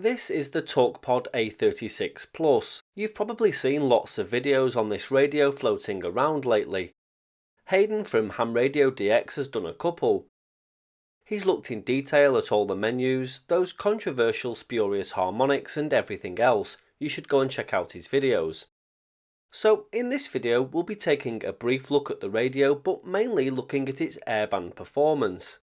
This is the Talkpod A36 Plus. You've probably seen lots of videos on this radio floating around lately. Hayden from Ham Radio DX has done a couple. He's looked in detail at all the menus, those controversial spurious harmonics and everything else. You should go and check out his videos. So in this video we'll be taking a brief look at the radio, but mainly looking at its airband performance.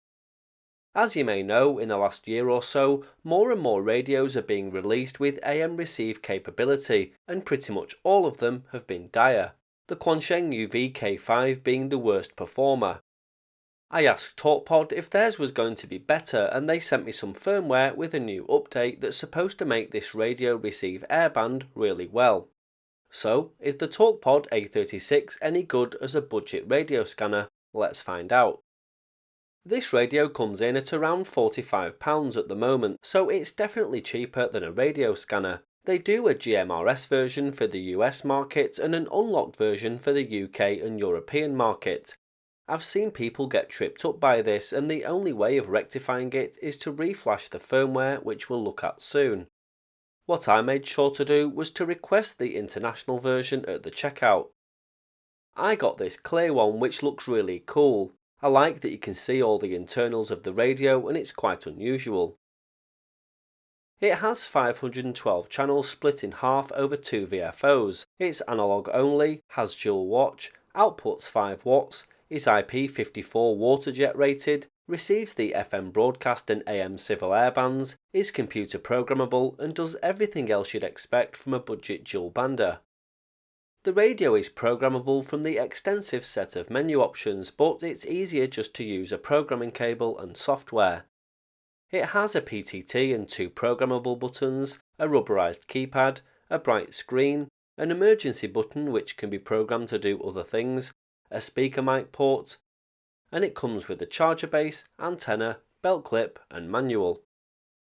As you may know, in the last year or so, more and more radios are being released with AM receive capability, and pretty much all of them have been dire, the Quansheng UV K5 being the worst performer. I asked Talkpod if theirs was going to be better, and they sent me some firmware with a new update that's supposed to make this radio receive airband really well. So, is the Talkpod A36 any good as a budget radio scanner? Let's find out. This radio comes in at around £45 at the moment, so it's definitely cheaper than a radio scanner. They do a GMRS version for the US market and an unlocked version for the UK and European market. I've seen people get tripped up by this, and the only way of rectifying it is to reflash the firmware, which we'll look at soon. What I made sure to do was to request the international version at the checkout. I got this clear one, which looks really cool. I like that you can see all the internals of the radio, and it's quite unusual. It has 512 channels split in half over 2 VFOs. It's analog only, has dual watch, outputs 5 watts, is IP54 waterjet rated, receives the FM broadcast and AM civil airbands, is computer programmable, and does everything else you'd expect from a budget dual bander. The radio is programmable from the extensive set of menu options, but it's easier just to use a programming cable and software. It has a PTT and 2 programmable buttons, a rubberized keypad, a bright screen, an emergency button which can be programmed to do other things, a speaker mic port, and it comes with a charger base, antenna, belt clip and manual.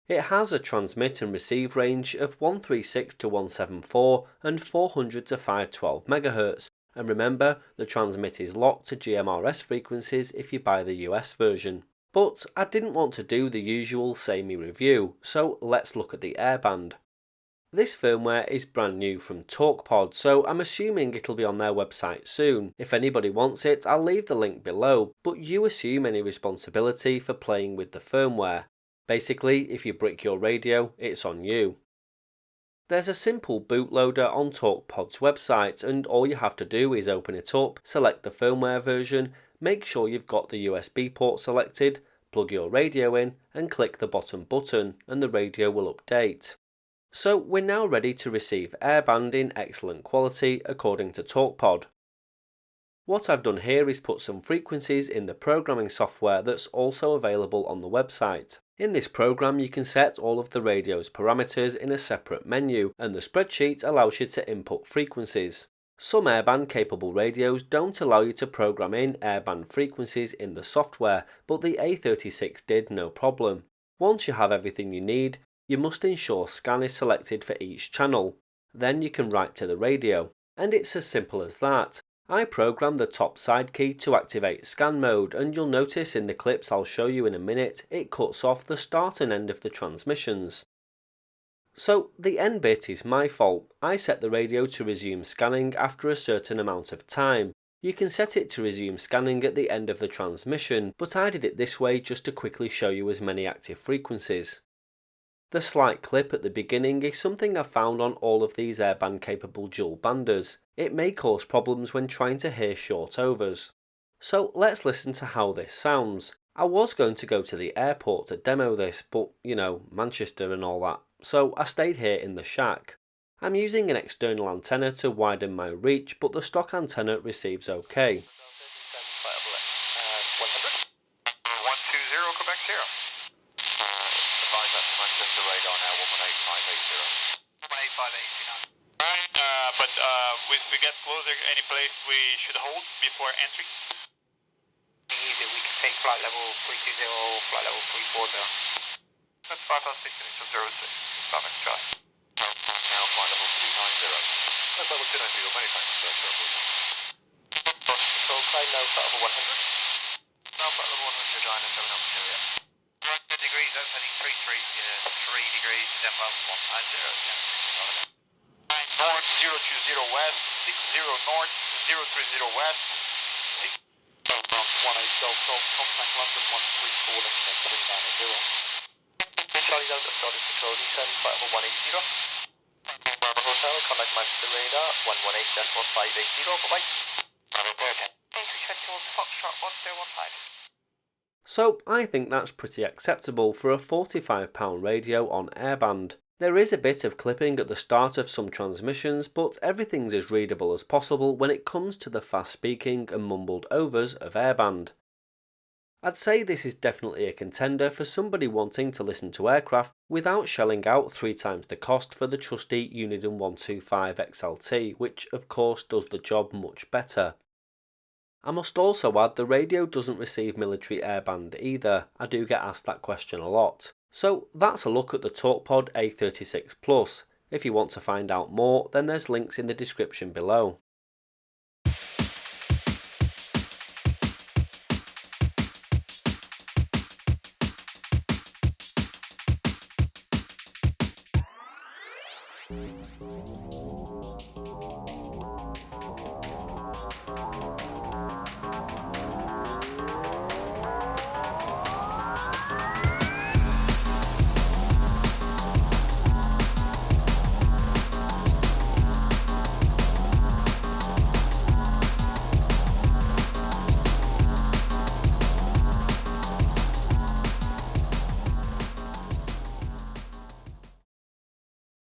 It has a transmit and receive range of 136 to 174 and 400 to 512 MHz, and remember, the transmit is locked to GMRS frequencies if you buy the US version. But I didn't want to do the usual samey review, so let's look at the airband. This firmware is brand new from Talkpod, so I'm assuming it'll be on their website soon. If anybody wants it, I'll leave the link below, but you assume any responsibility for playing with the firmware. Basically, if you brick your radio, it's on you. There's a simple bootloader on Talkpod's website, and all you have to do is open it up, select the firmware version, make sure you've got the USB port selected, plug your radio in, and click the bottom button, and the radio will update. So we're now ready to receive airband in excellent quality according to Talkpod. What I've done here is put some frequencies in the programming software that's also available on the website. In this program you can set all of the radio's parameters in a separate menu, and the spreadsheet allows you to input frequencies. Some airband capable radios don't allow you to program in airband frequencies in the software, but the A36 did no problem. Once you have everything you need, you must ensure scan is selected for each channel. Then you can write to the radio. And it's as simple as that. I programmed the top side key to activate scan mode, and you'll notice in the clips I'll show you in a minute, it cuts off the start and end of the transmissions. So the end bit is my fault. I set the radio to resume scanning after a certain amount of time. You can set it to resume scanning at the end of the transmission, but I did it this way just to quickly show you as many active frequencies. The slight clip at the beginning is something I've found on all of these airband capable dual banders. It may cause problems when trying to hear short overs. So let's listen to how this sounds. I was going to go to the airport to demo this, but you know, Manchester and all that, so I stayed here in the shack. I'm using an external antenna to widen my reach, but the stock antenna receives okay. 120 Quebec 0. Advise that to Manchester radar now, 18580. 18580. But we get closer, any place we should hold before entry? Easy, we can take flight level 320, flight level 340. That's 556 to 06, traffic try. Now flight level 290. That's level 290, many times, so climb now flight level 100. Now flight level 100, 9 and 7 altitude, yeah. 100 degrees, that's heading 33, degrees, then 150. North 020 west, 60 north, 030 west. Around 18 Delta, contact London 134, destination 390. Charlie Delta, starting control, descend, flight level 180. Bravo Hotel, contact Manchester radar 118-580, bye-bye. Bravo, okay. Entry check towards Foxtrot 1015. So I think that's pretty acceptable for a £45 radio on airband. There is a bit of clipping at the start of some transmissions, but everything's as readable as possible when it comes to the fast speaking and mumbled overs of airband. I'd say this is definitely a contender for somebody wanting to listen to aircraft without shelling out 3 times the cost for the trusty Uniden 125 XLT, which of course does the job much better. I must also add the radio doesn't receive military airband either. I do get asked that question a lot. So that's a look at the Talkpod A36 Plus. If you want to find out more, then there's links in the description below.